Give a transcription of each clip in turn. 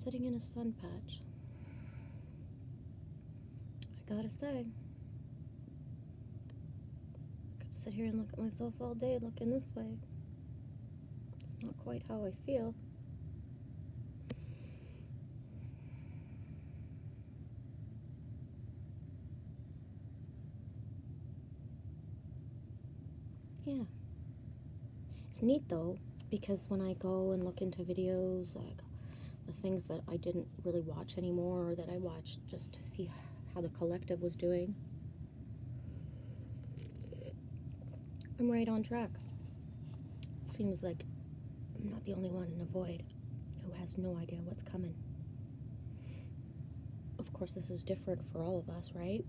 sitting in a sun patch. I gotta say, I could sit here and look at myself all day looking this way. It's not quite how I feel. Yeah. It's neat though, because when I go and look into videos, like the things that I didn't really watch anymore, or that I watched just to see how the collective was doing, I'm right on track. Seems like I'm not the only one in a void who has no idea what's coming. Of course, this is different for all of us, right?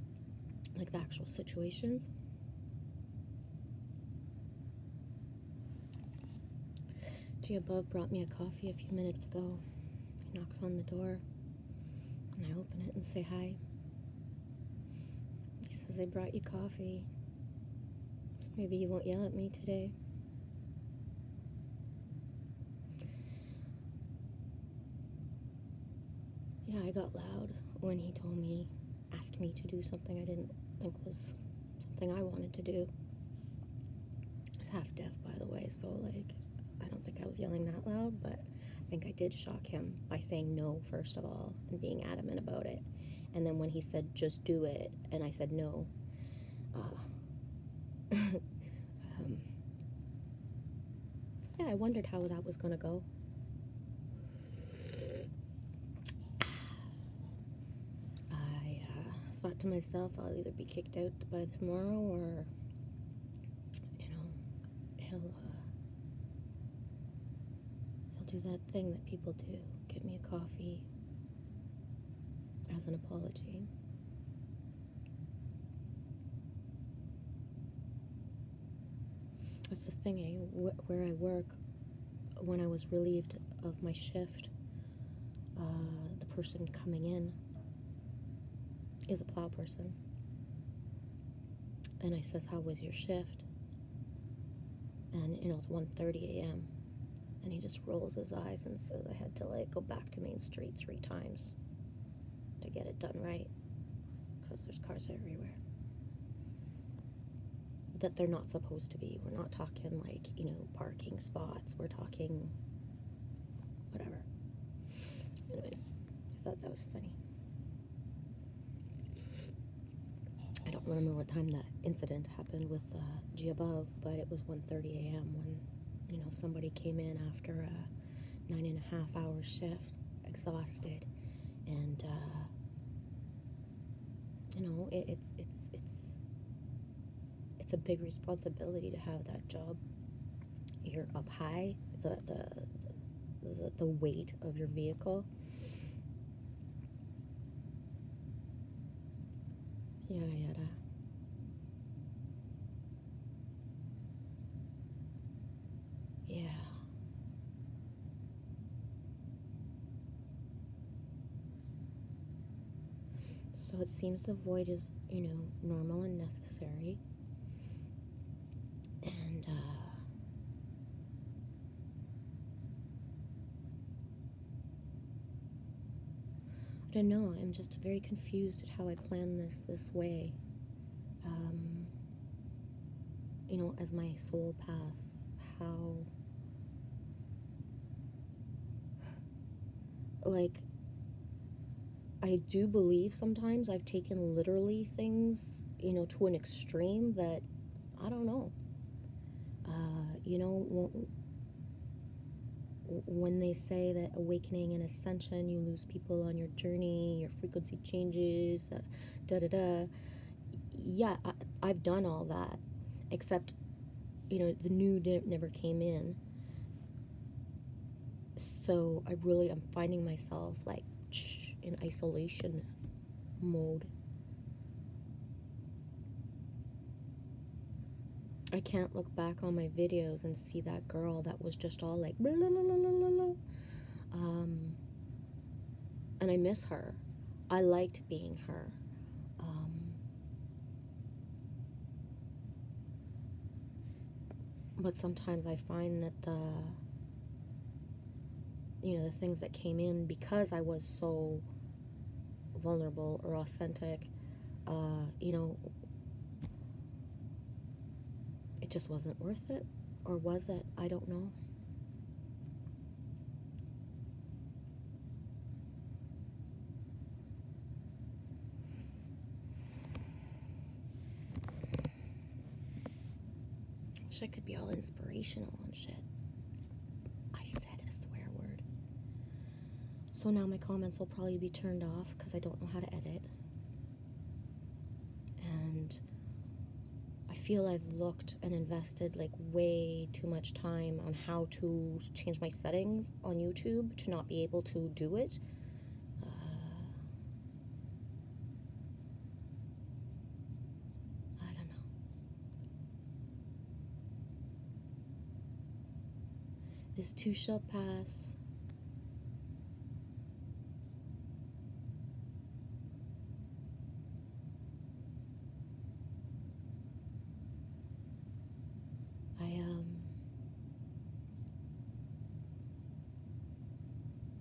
Like the actual situations. G above brought me a coffee a few minutes ago. He knocks on the door, and I open it and say hi. He says, I brought you coffee, so maybe you won't yell at me today. Yeah, I got loud when he asked me to do something I didn't think was something I wanted to do. I was half deaf, by the way, so like, I don't think I was yelling that loud, but I think I did shock him by saying no, first of all, and being adamant about it. And then when he said, just do it, and I said no, yeah, I wondered how that was going to go. I thought to myself, I'll either be kicked out by tomorrow, or, you know, he'll do that thing that people do, get me a coffee as an apology. That's the thing, where I work, when I was relieved of my shift, the person coming in is a plow person. And I says, how was your shift? And, you know, it's 1:30 a.m. And he just rolls his eyes and says, I had to, like, go back to Main Street 3 times to get it done right, because there's cars everywhere that they're not supposed to be. We're not talking, like, you know, parking spots. We're talking whatever. Anyways, I thought that was funny. I don't remember what time that incident happened with G above, but it was 1:30 a.m. when, you know, somebody came in after a 9.5-hour shift, exhausted, and you know, it's a big responsibility to have that job. You're up high, the weight of your vehicle. Yada yada. Yeah. So it seems the void is, you know, normal and necessary. And I don't know, I'm just very confused at how I plan this way. You know, as my soul path, how, like, I do believe sometimes I've taken literally things, you know, to an extreme that, I don't know. You know, when they say that awakening and ascension, you lose people on your journey, your frequency changes, da-da-da. Yeah, I've done all that, except, you know, the new never came in. So I'm finding myself, like, in isolation mode. I can't look back on my videos and see that girl that was just all like, blah, blah, blah, blah, blah. And I miss her. I liked being her. But sometimes I find that you know, the things that came in because I was so vulnerable or authentic, you know, it just wasn't worth it. Or was it? I don't know. Wish I could be all inspirational and shit. I said a swear word. So now my comments will probably be turned off because I don't know how to edit. And I feel I've looked and invested like way too much time on how to change my settings on YouTube to not be able to do it. I don't know. This too shall pass.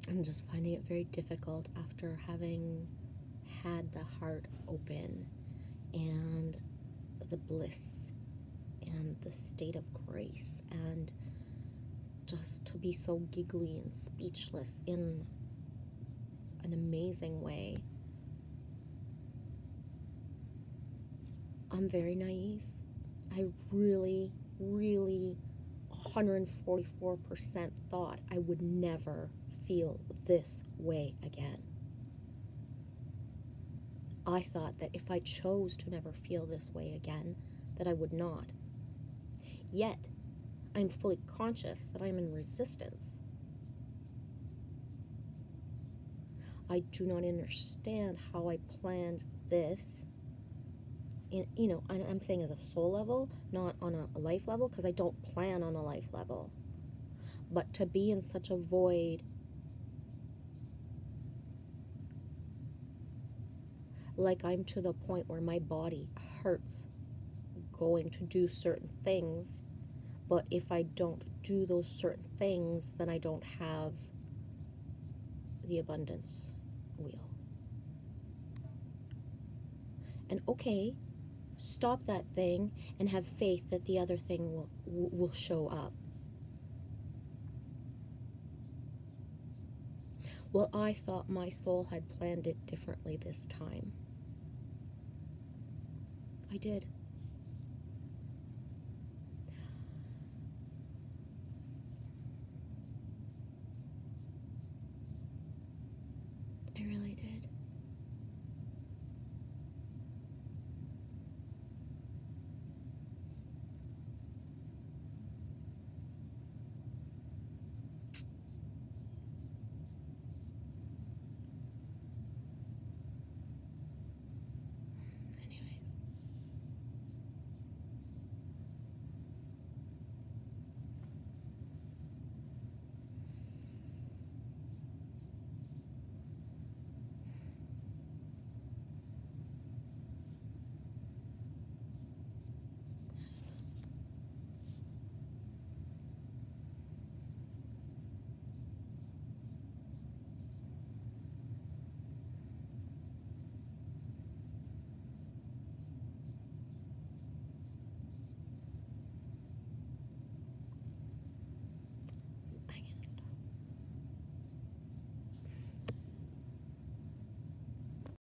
I'm just finding it very difficult after having had the heart open and the bliss and the state of grace and just to be so giggly and speechless in an amazing way. I'm very naive. I really, really 144% thought I would never feel this way again. I thought that if I chose to never feel this way again, that I would not. Yet, I'm fully conscious that I'm in resistance. I do not understand how I planned this. You know, I'm saying as a soul level, not on a life level, because I don't plan on a life level. But to be in such a void, like I'm to the point where my body hurts going to do certain things, but if I don't do those certain things, then I don't have the abundance wheel. And okay, stop that thing and have faith that the other thing will show up. Well, I thought my soul had planned it differently this time. I did. I really did.